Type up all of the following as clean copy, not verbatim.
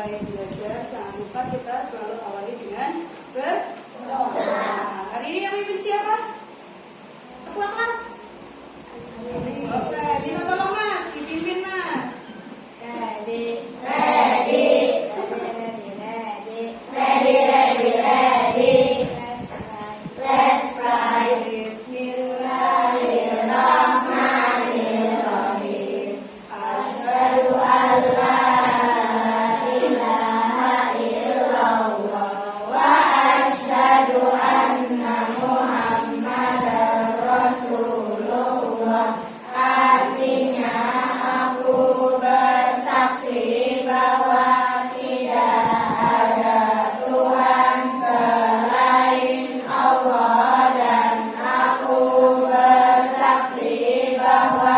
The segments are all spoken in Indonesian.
mulai belajar, jangan lupa kita selalu awali dengan berdoa. Hari ini yang mimpin siapa? Ketua kelas? Oke, minta tolong Mas, dipimpin Mas. Ready. Let's pray. Bismillahirrahmanirrahim. Asyhadu an la ilaha illallah wa asyhadu anna Muhammadar Rasulullah. Artinya aku bersaksi bahwa tidak ada Tuhan selain Allah, dan aku bersaksi bahwa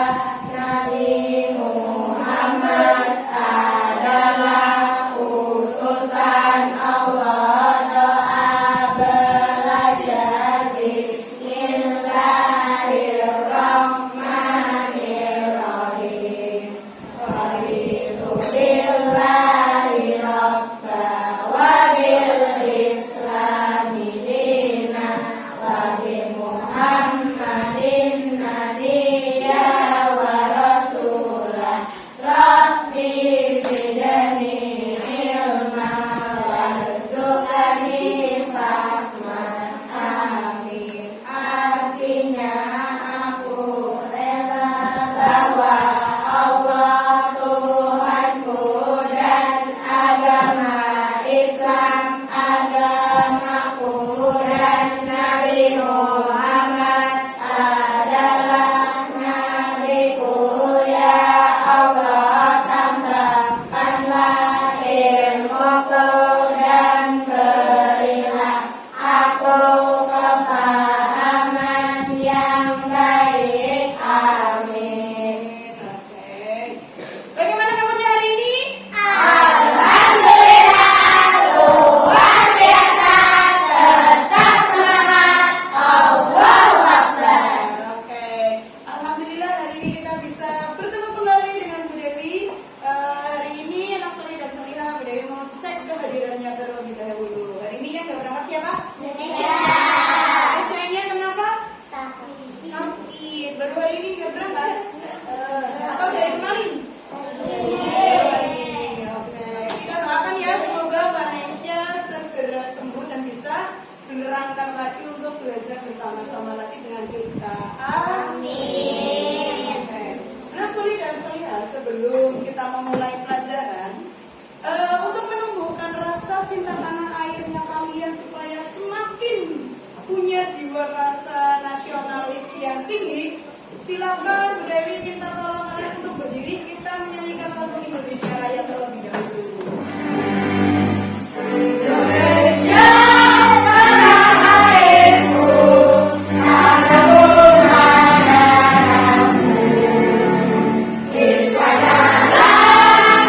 Nabi Muhammad adalah utusan Allah. Doa belajar. Bismillahirrahmanirrahim. Raditu billahi rabba wa bil islami dina wa bi Muhammadin nabiyya wa rasulah. Rabbi zidni ilma warzuqni fahman. Amin. Artinya aku rela bahwa Allah Tuhanku dan agama Islam agamaku, dan Nabi Muhammad adalah nabiku. Ya Allah, tambahkanlah ilmuku dan berilah aku kefahaman yang baik. Amin. Oke. Bagaimana kabarnya hari ini? Alhamdulillah, luar biasa, tetap semangat. Allahu Akbar. Oke. Alhamdulillah hari ini kita bisa bertemu kembali dengan Bu Dewi. Hari ini anak soleh dan solihah, Bu Dewi mau cek kehadirannya terlebih dahulu. Hari ini yang nggak berangkat siapa? Aisyahnya kenapa? Sakit. Baru hari ini nggak berangkat? Atau dari kemarin? Hari ini. Oke. Kita doakan ya, semoga Vanessa segera sembuh dan bisa berangkat lagi untuk belajar bersama-sama lagi dengan kita. Amin. Oke. Nah, solih dan solihah, sebelum kita memulai pelajaran, untuk menumbuhkan rasa cinta tanah airnya kalian supaya semakin punya jiwa rasa nasionalis yang tinggi, silakan Bu Dewi minta tolong kalian untuk berdiri, kita menyanyikan lagu Indonesia Raya terlebih dahulu. Indonesia tanah airku, tanahku tanahku, di sanalah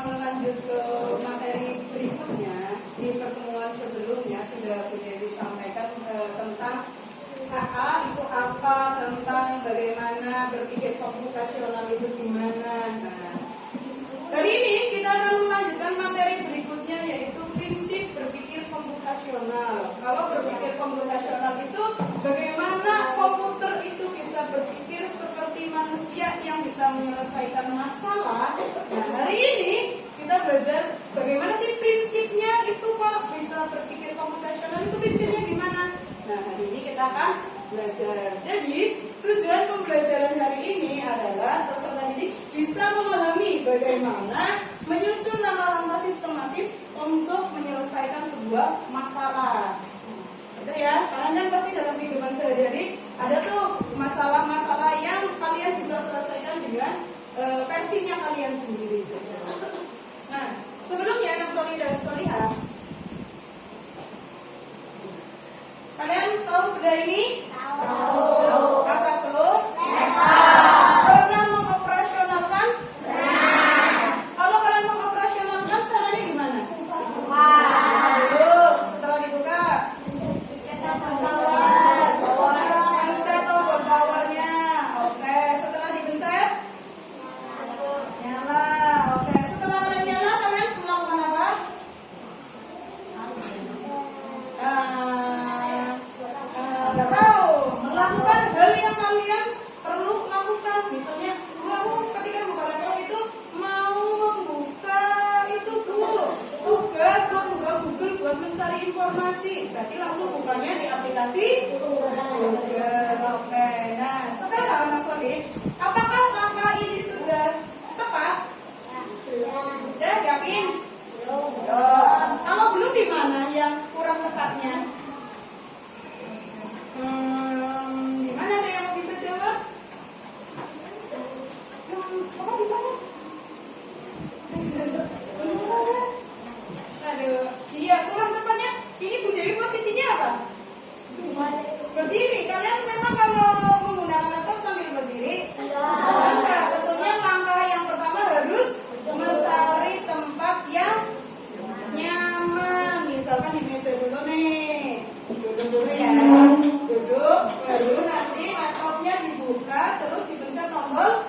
melanjut ke materi berikutnya, di pertemuan sebelumnya sudah Bu Dewi sampaikan tentang HA itu apa, tentang bagaimana berpikir komputasional itu gimana. Nah, hari ini kita akan melanjutkan materi berikutnya, yaitu prinsip berpikir komputasional. Kalau berpikir komputasional itu bagaimana komputer itu bisa berpikir seperti manusia yang bisa menyelesaikan masalah. Nah, hari ini kita belajar bagaimana sih prinsipnya itu kok bisa berpikir komputasional, itu prinsipnya gimana. Nah, hari ini kita akan belajar. Jadi, tujuan pembelajaran hari ini adalah peserta didik bisa memahami bagaimana menyusun langkah-langkah sistematis untuk menyelesaikan sebuah masalah. Itu ya, karena kan pasti dalam kehidupan sehari-hari ada tuh masalah-masalah yang kalian bisa selesaikan dengan versinya kalian sendiri. Nah, sebelumnya anak soli dan solihah, kalian tahu benda ini? Tahu. Apa tuh? Pernah mengoperasionalkan? Kalau kalian mengoperasionalkan, caranya gimana? Setelah dibuka, pencet tombol powernya. Oke, setelah dipencet, nyala. Oke, setelah kalian nyala, kalian melakukan apa? Nggak tahu, melakukan hal yang kalian perlu lakukan. Misalnya, kamu ketika buka laptop itu mau membuka itu dulu tugas, mau buka Google buat mencari informasi, berarti langsung bukanya di aplikasi Google. Oke, nah sekarang Mas Wadi, apakah langkah ini sudah tepat? Sudah, yakin? Kalau belum, di mana yang kurang tepatnya? Di mana ada yang mau bisa jawab? Apa di mana? Aduh, iya kurang tepatnya. Ini Bu Dewi posisinya apa? Berdiri. Kalian memang kalau menggunakan laptop sambil berdiri? Enggak. Tentunya langkah yang pertama harus mencari tempat yang nyaman. Misalkan di meja dulu nih. Duduk dulu ya. Duduk, baru nanti laptopnya dibuka, terus dipencet tombol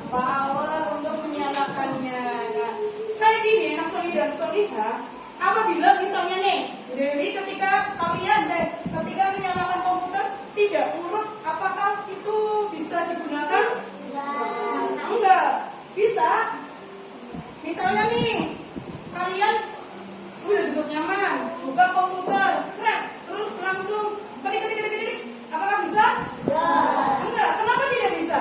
power untuk menyalakannya. Nah, kayak gini, anak soli dan solihah, apabila misalnya nih, Dewi ketika menyalakan komputer tidak urut, apakah itu bisa digunakan? Enggak, bisa. Misalnya nih, kalian udah duduk nyaman, buka komputer, terus langsung ketik, apakah bisa? Enggak, kenapa tidak bisa?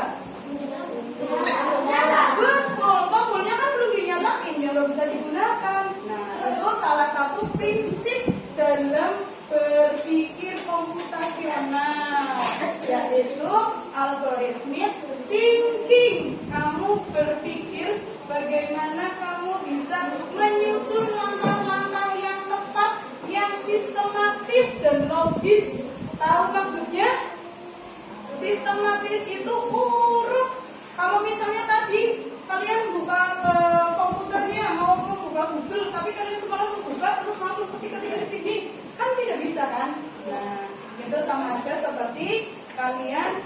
Betul, tombolnya kan belum dinyalain, yang nggak bisa digunakan. Nah, itu salah satu prinsip dalam berpikir komputasional, yaitu algoritmik thinking. Kamu berpikir bagaimana kamu bisa menyusun langkah-langkah yang tepat, yang sistematis dan logis. Tahu maksudnya? Sistematis itu urut. Kalau misalnya tadi kalian buka komputernya mau membuka Google, tapi kalian cuma langsung buka terus langsung ketik ini, kan tidak bisa kan? Nah, itu sama aja seperti kalian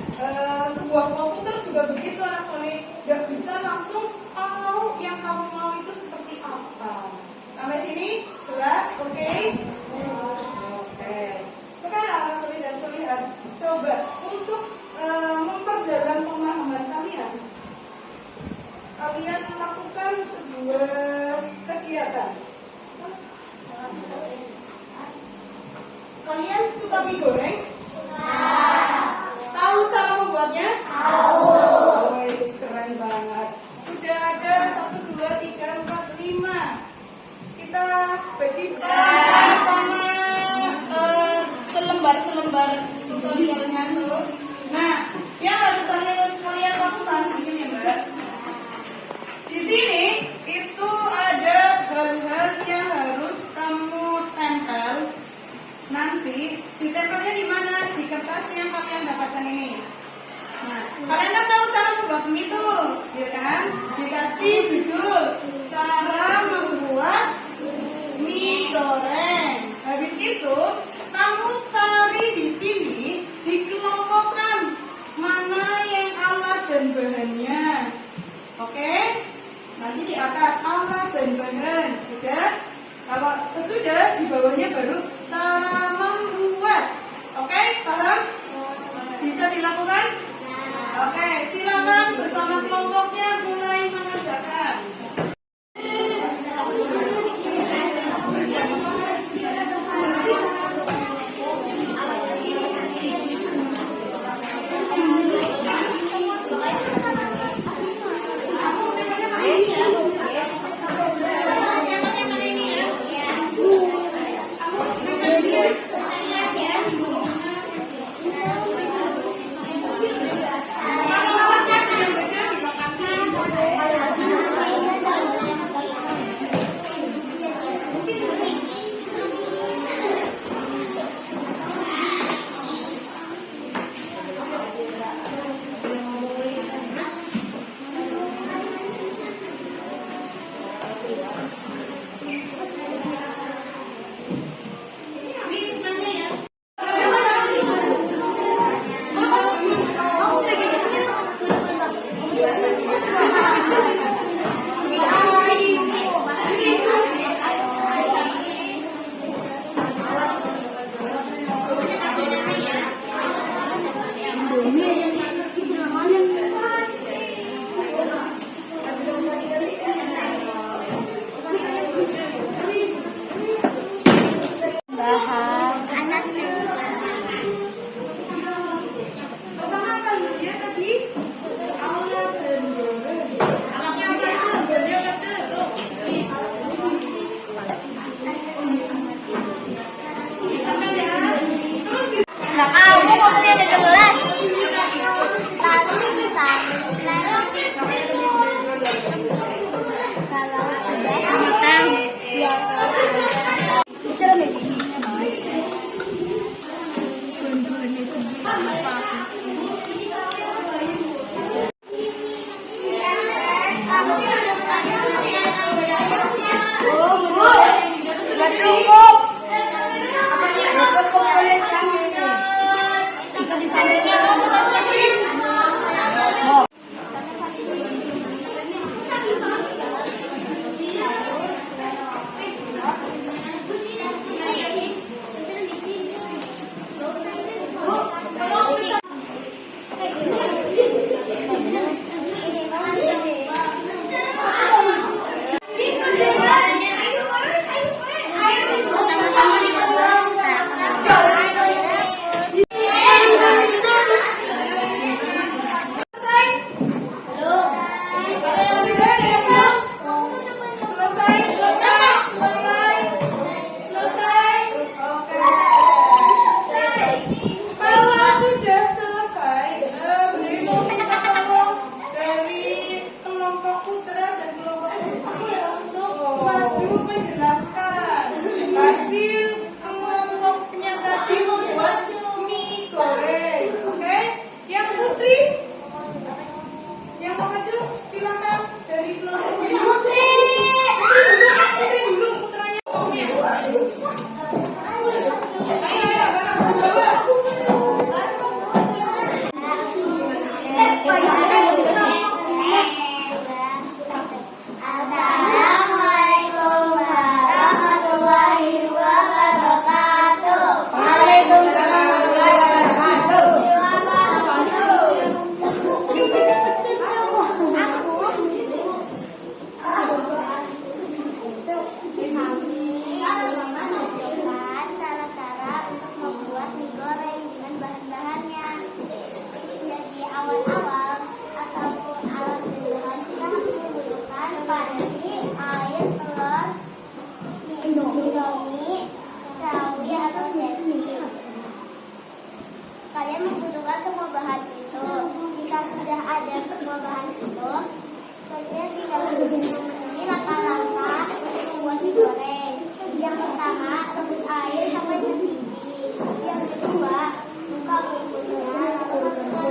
sebuah komputer juga begitu anak soli, nggak bisa langsung tahu yang kamu mau itu seperti apa. Sampai sini jelas? Oke? Oke. Sekarang anak soli dan solihah, coba untuk memperdalam pemahaman kalian lakukan sebuah kegiatan. Kalian suka mie goreng? Tahu cara membuatnya? Tahu. Keren banget. Sudah ada 1, 2, 3, 4, 5. Kita bagi sama selembar tutorialnya tuh. Nah, yang harus kalian lakukan ini ya Mbak. Di sini itu ada hal-hal yang harus kamu tempel. Nanti ditempelnya di mana? Di kertas yang kalian dapatkan ini. Nah, kalian kan tahu cara membuat mie itu, ya kan? Dikasih judul cara ben-benen. Sudah? Kalau sudah, di bawahnya baru cara membuat. Oke, paham? Bisa dilakukan? Oke, silakan bersama kelompoknya mulai mengerjakan. Nah, kamu waktunya udah jelas. Tapi bisa menilai kalau sudah matang. Ya, bicara sudah cukup. Kalian membutuhkan semua bahan itu. Jika sudah ada semua bahan itu, kalian tinggal memenuhi langkah-langkah untuk membuat mie goreng. Yang pertama, rebus air sampai mendidih. Yang kedua, buka bungkusnya lalu masukkan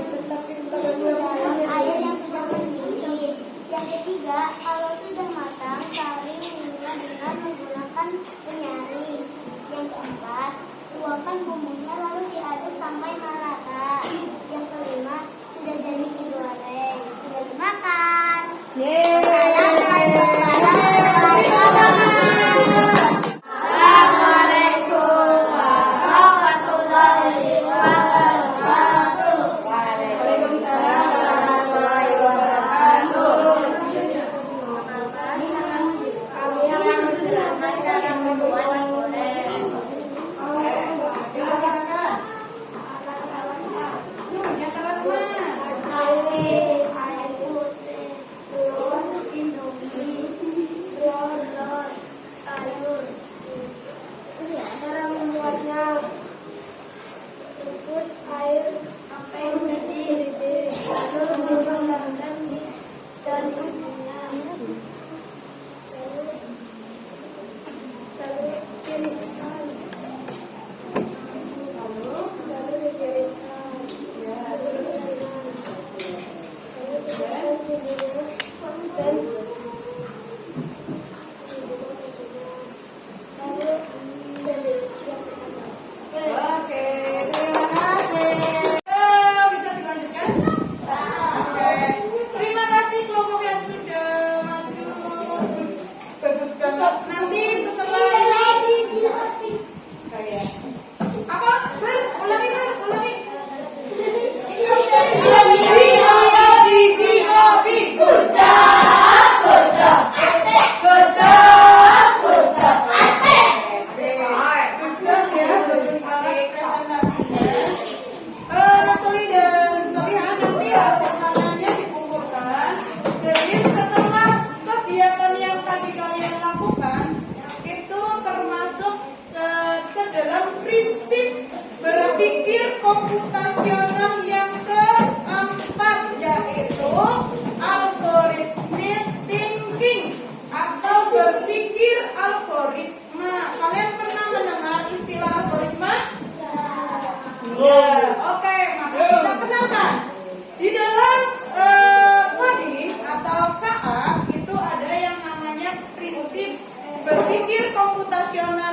ke dalam air yang sudah mendidih. Yang ketiga, kalau sudah matang, saring minyak dengan menggunakan penyaring. Yang keempat, tuangkan bumbunya lalu diaduk sampai merata. Yang kelima, sudah jadi mie goreng. Tinggal dimakan. Yeay. komputasional yang keempat, yaitu algorithmic thinking atau berpikir algoritma. Kalian pernah mendengar istilah algoritma? Ya, oke, maka kita kenalkan. Di dalam coding atau KA itu ada yang namanya prinsip berpikir komputasional